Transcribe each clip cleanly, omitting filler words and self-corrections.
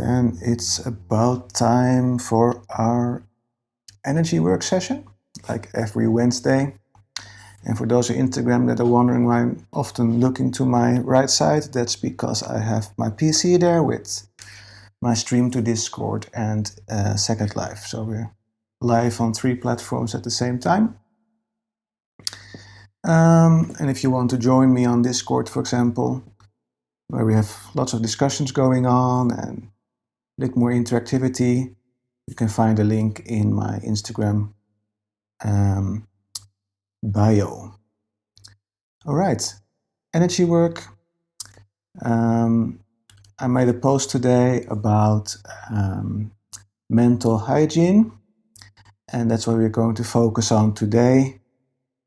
then it's about time for our energy work session, like every Wednesday. And for those on Instagram that are wondering why I'm often looking to my right side, that's because I have my PC there with my stream to Discord and Second Life. So we're live on 3 platforms at the same time. And if you want to join me on Discord, for example, where we have lots of discussions going on and a little more interactivity, you can find a link in my Instagram bio. All right, energy work. I made a post today about mental hygiene, and that's what we're going to focus on today,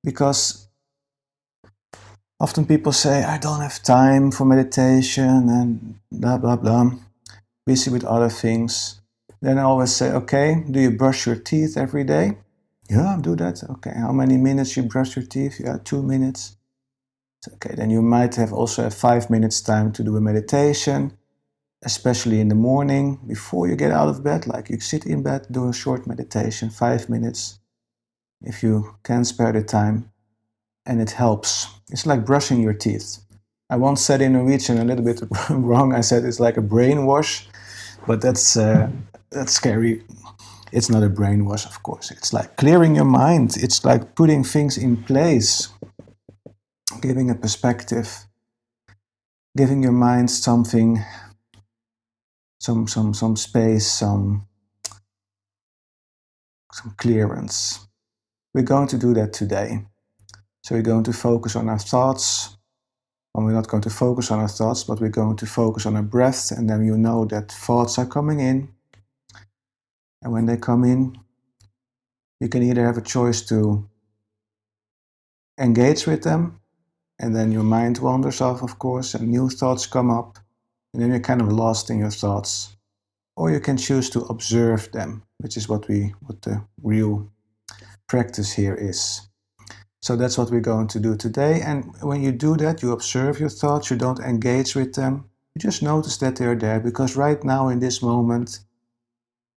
because often people say, I don't have time for meditation and blah, blah, blah, busy with other things. Then I always say, okay, do you brush your teeth every day? Yeah, I do that. Okay, how many minutes you brush your teeth? Yeah, 2 minutes. Okay, then you might have also 5 minutes time to do a meditation, especially in the morning before you get out of bed. Like you sit in bed, do a short meditation, 5 minutes, if you can spare the time, and it helps. It's like brushing your teeth. I once said in Norwegian a little bit wrong. I said it's like a brainwash, but that's scary. It's not a brainwash, of course. It's like clearing your mind. It's like putting things in place, giving a perspective, giving your mind something, some space, some clearance. We're going to do that today. So we're going to focus on our thoughts. Well, we're not going to focus on our thoughts, but we're going to focus on our breath, and then you know that thoughts are coming in. And when they come in, you can either have a choice to engage with them, and then your mind wanders off, of course, and new thoughts come up, and then you're kind of lost in your thoughts. Or you can choose to observe them, which is what the real practice here is. So that's what we're going to do today. And when you do that, you observe your thoughts, you don't engage with them. You just notice that they're there, because right now in this moment,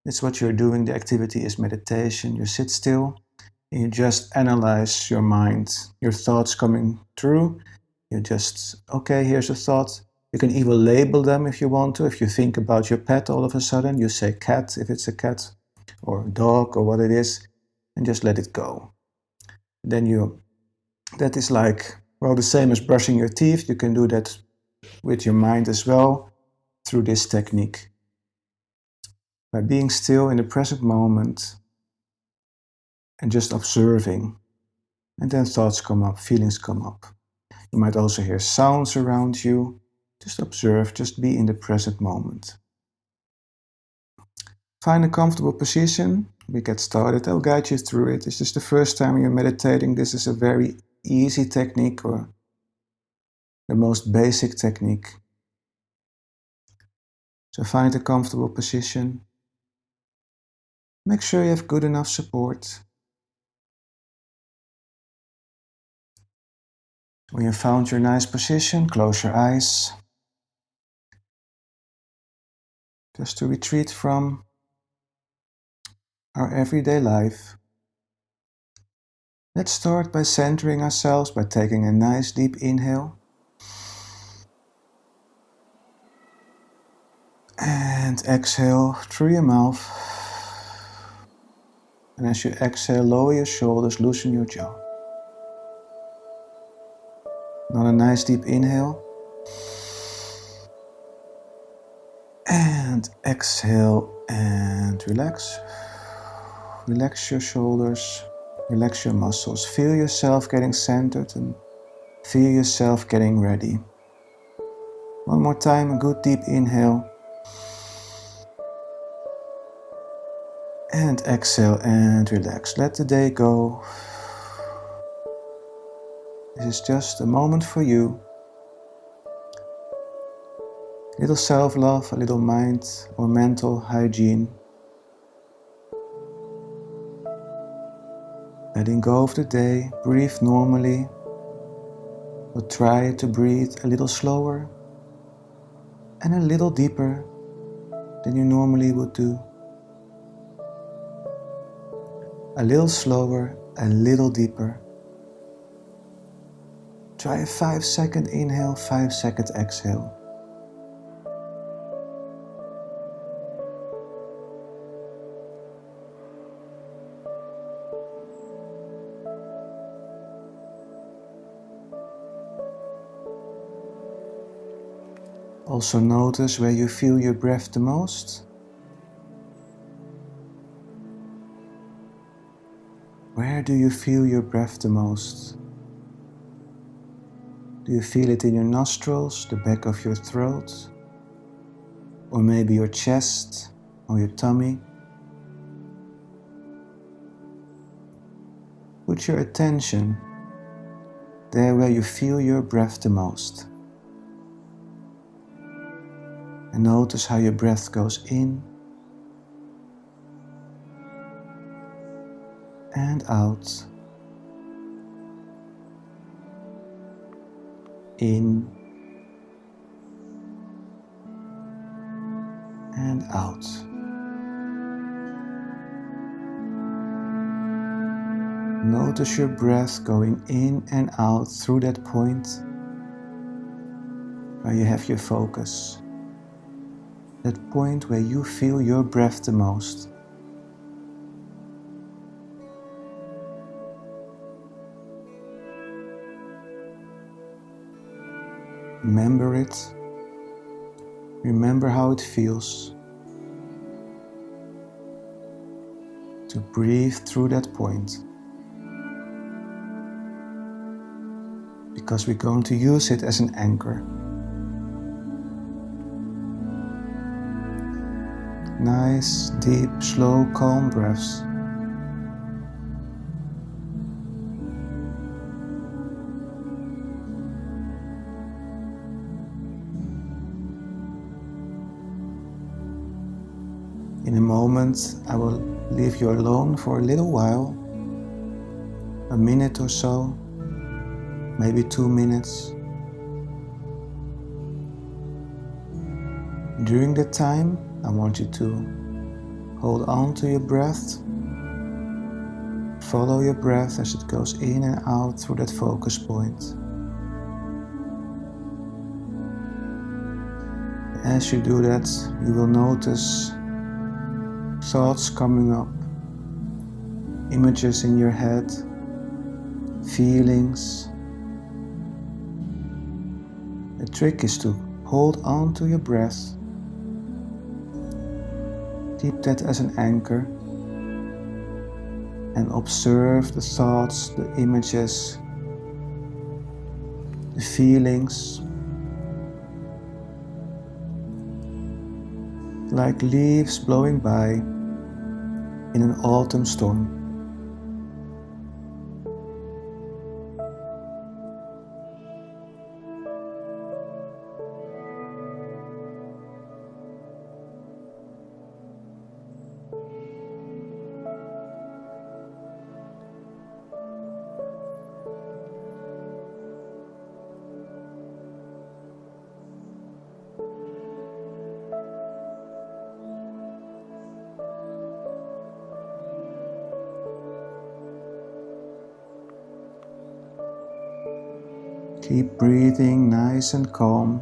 it's what you're doing. The activity is meditation. You sit still and you just analyze your mind, your thoughts coming through. You just, okay, here's a thought. You can even label them if you want to. If you think about your pet all of a sudden, you say cat if it's a cat, or dog, or what it is, and just let it go. Then that is like, well, the same as brushing your teeth. You can do that with your mind as well through this technique. By being still in the present moment and just observing. And then thoughts come up, feelings come up. You might also hear sounds around you. Just observe, just be in the present moment. Find a comfortable position. We get started. I'll guide you through it. This is the first time you're meditating. This is a very easy technique, or the most basic technique. So find a comfortable position. Make sure you have good enough support. When you found your nice position, close your eyes. Just to retreat from our everyday life. Let's start by centering ourselves by taking a nice deep inhale. And exhale through your mouth. And as you exhale, lower your shoulders, loosen your jaw. Another nice deep inhale. And exhale and relax. Relax your shoulders, relax your muscles. Feel yourself getting centered and feel yourself getting ready. One more time, a good deep inhale. And exhale and relax. Let the day go. This is just a moment for you. A little self-love, a little mind or mental hygiene. Letting go of the day, breathe normally, but try to breathe a little slower and a little deeper. than you normally would do. A little slower, a little deeper. Try a 5-second inhale, 5-second exhale. Also notice where you feel your breath the most. Where do you feel your breath the most? Do you feel it in your nostrils, the back of your throat, or maybe your chest or your tummy? Put your attention there where you feel your breath the most. And notice how your breath goes in and out. In and out. Notice your breath going in and out through that point where you have your focus. That point where you feel your breath the most. Remember it. Remember how it feels to breathe through that point. Because we're going to use it as an anchor. Nice, deep, slow, calm breaths. In a moment, I will leave you alone for a little while, a minute or so, maybe 2 minutes. During that time, I want you to hold on to your breath, follow your breath as it goes in and out through that focus point. As you do that, you will notice thoughts coming up, images in your head, feelings. The trick is to hold on to your breath, keep that as an anchor, and observe the thoughts, the images, the feelings, like leaves blowing by in an autumn storm. Keep breathing nice and calm.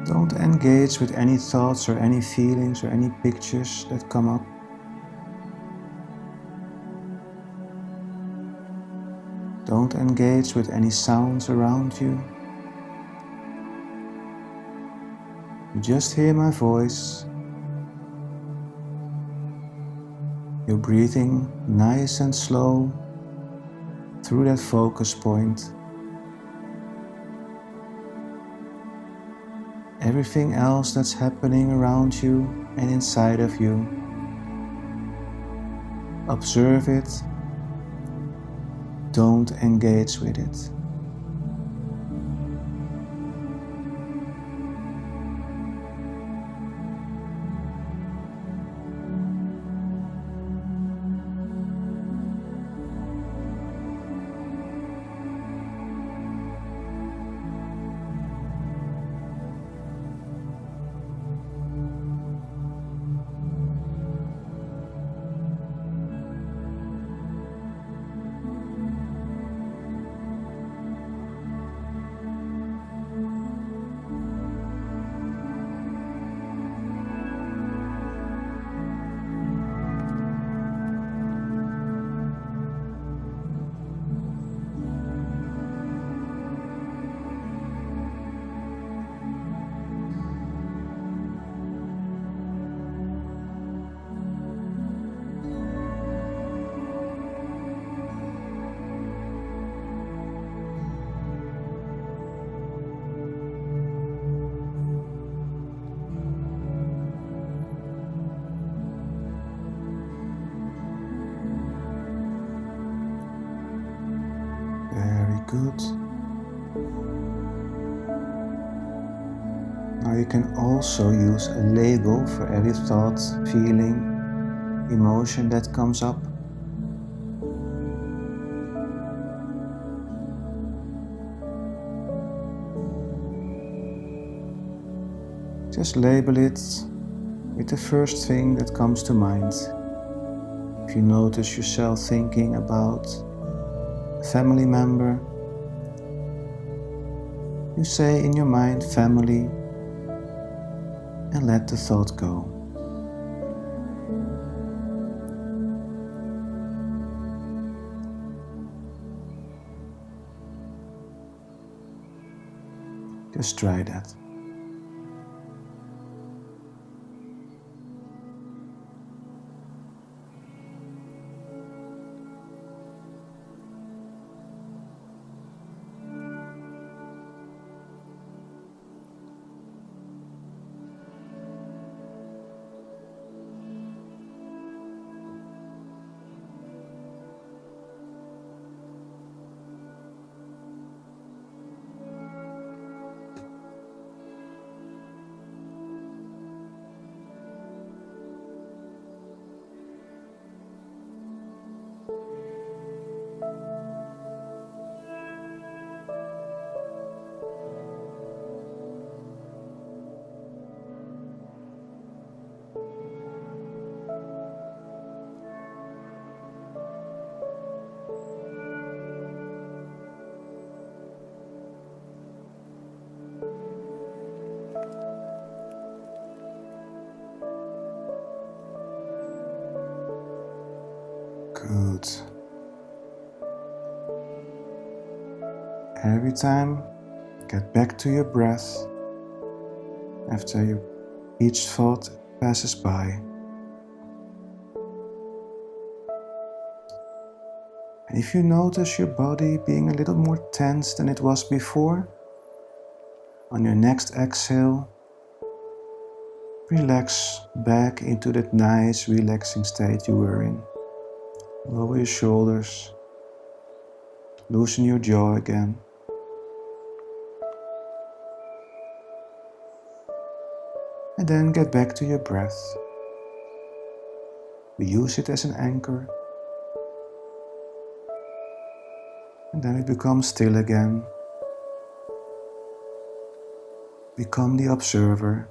Don't engage with any thoughts or any feelings or any pictures that come up. Don't engage with any sounds around you. You just hear my voice. You're breathing nice and slow through that focus point. Everything else that's happening around you and inside of you, observe it. Don't engage with it. Good. Now you can also use a label for every thought, feeling, emotion that comes up. Just label it with the first thing that comes to mind. If you notice yourself thinking about a family member, you say in your mind family and let the thought go. Just try that. Good. Every time, get back to your breath after each thought passes by. And if you notice your body being a little more tense than it was before, on your next exhale, relax back into that nice, relaxing state you were in. Lower your shoulders, loosen your jaw again. And then get back to your breath. We use it as an anchor. And then it becomes still again. Become the observer.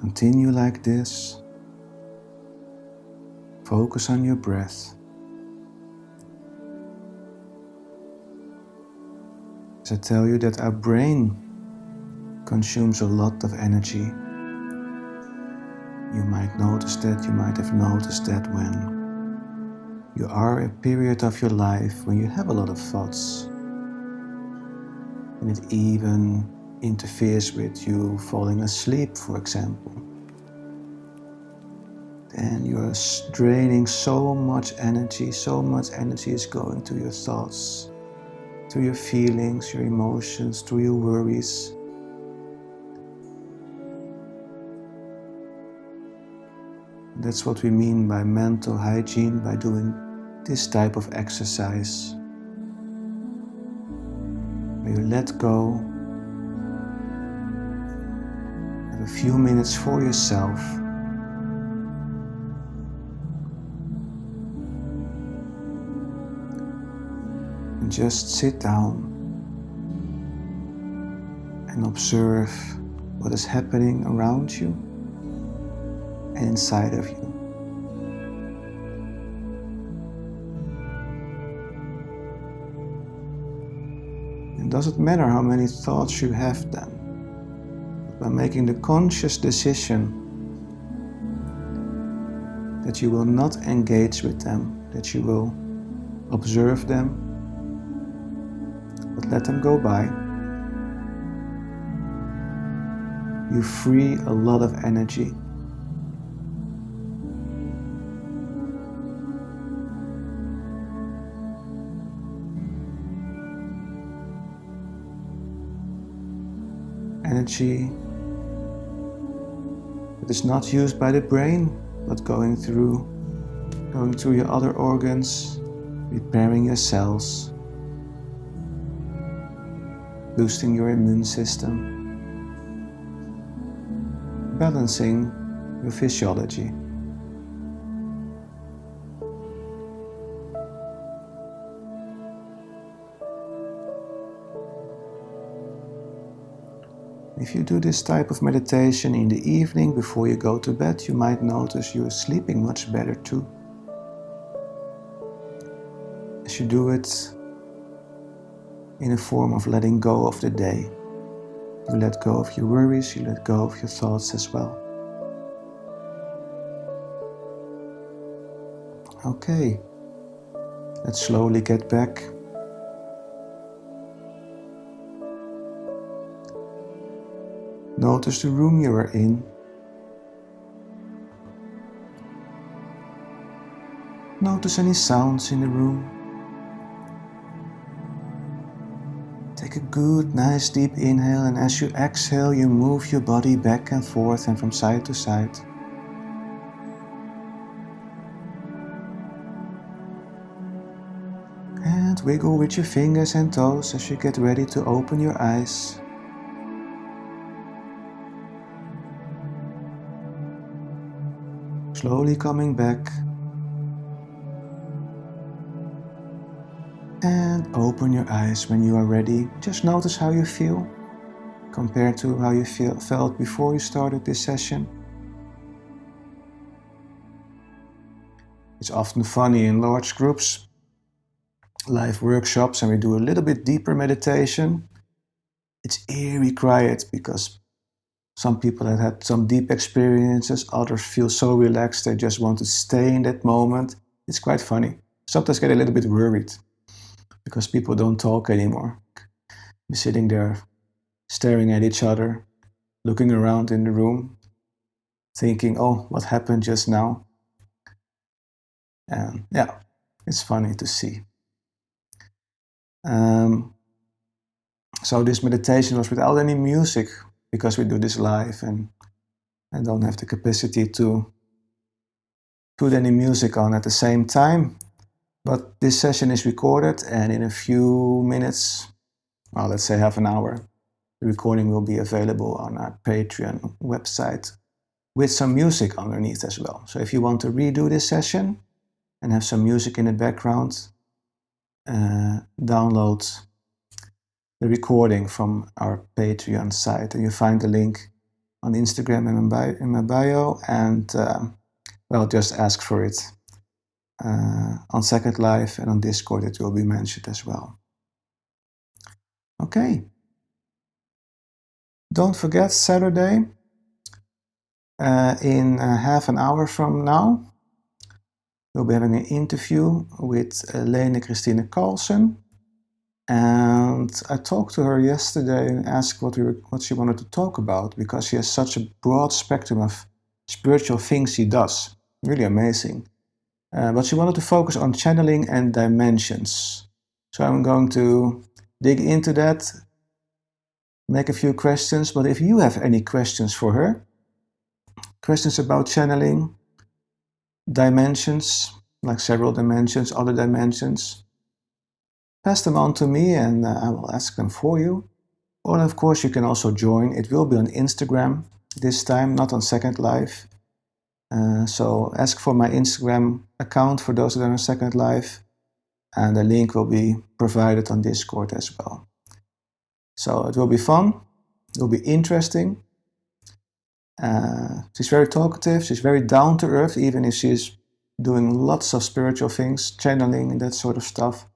Continue like this. Focus on your breath. As I tell you that our brain consumes a lot of energy. You might notice that, you might have noticed that when you are in a period of your life when you have a lot of thoughts. And it even interferes with you falling asleep, for example. Then you're draining so much energy is going to your thoughts, to your feelings, your emotions, to your worries. That's what we mean by mental hygiene, by doing this type of exercise. You let go. Have a few minutes for yourself. And just sit down and observe what is happening around you and inside of you. It doesn't matter how many thoughts you have then. By making the conscious decision that you will not engage with them, that you will observe them, but let them go by, you free a lot of energy. Energy that is not used by the brain, but going through your other organs, repairing your cells, boosting your immune system, balancing your physiology. If you do this type of meditation in the evening before you go to bed, you might notice you're sleeping much better too. As you do it in a form of letting go of the day. You let go of your worries, you let go of your thoughts as well. Okay, let's slowly get back. Notice the room you are in. Notice any sounds in the room. Take a good, nice deep inhale, and as you exhale, you move your body back and forth and from side to side. And wiggle with your fingers and toes as you get ready to open your eyes. Slowly coming back. And open your eyes when you are ready. Just notice how you feel compared to how you felt before you started this session. It's often funny in large groups, live workshops, and we do a little bit deeper meditation. It's eerie quiet because some people have had some deep experiences, others feel so relaxed they just want to stay in that moment. It's quite funny. Sometimes I get a little bit worried because people don't talk anymore. We're sitting there staring at each other, looking around in the room, thinking, oh, what happened just now? And yeah, it's funny to see. So this meditation was without any music because we do this live and I don't have the capacity to put any music on at the same time. But this session is recorded, and in a few minutes, well, let's say half an hour, the recording will be available on our Patreon website with some music underneath as well. So if you want to redo this session and have some music in the background, download the recording from our Patreon site, and you find the link on Instagram and in my bio, and well, just ask for it. On Second Life and on Discord it will be mentioned as well. Okay. Don't forget, Saturday, in half an hour from now, we'll be having an interview with Lene Christine Carlsen. And I talked to her yesterday and asked what she wanted to talk about, because she has such a broad spectrum of spiritual things she does. Really amazing. But she wanted to focus on channeling and dimensions. So I'm going to dig into that, make a few questions. But if you have any questions for her, questions about channeling, dimensions, like several dimensions, other dimensions, pass them on to me and I will ask them for you. Or of course you can also join. It will be on Instagram this time, not on Second Life. So ask for my Instagram account for those that are on Second Life, and the link will be provided on Discord as well. So it will be fun, it will be interesting. She's very talkative, she's very down to earth, even if she's doing lots of spiritual things, channeling and that sort of stuff.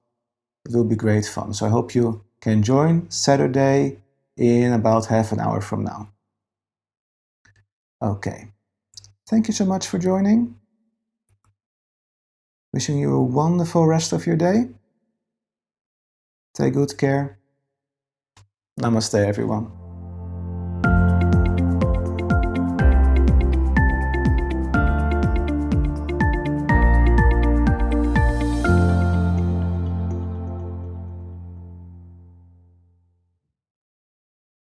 It will be great fun. So I hope you can join Saturday in about half an hour from now. Okay. Thank you so much for joining. Wishing you a wonderful rest of your day. Take good care. Namaste, everyone.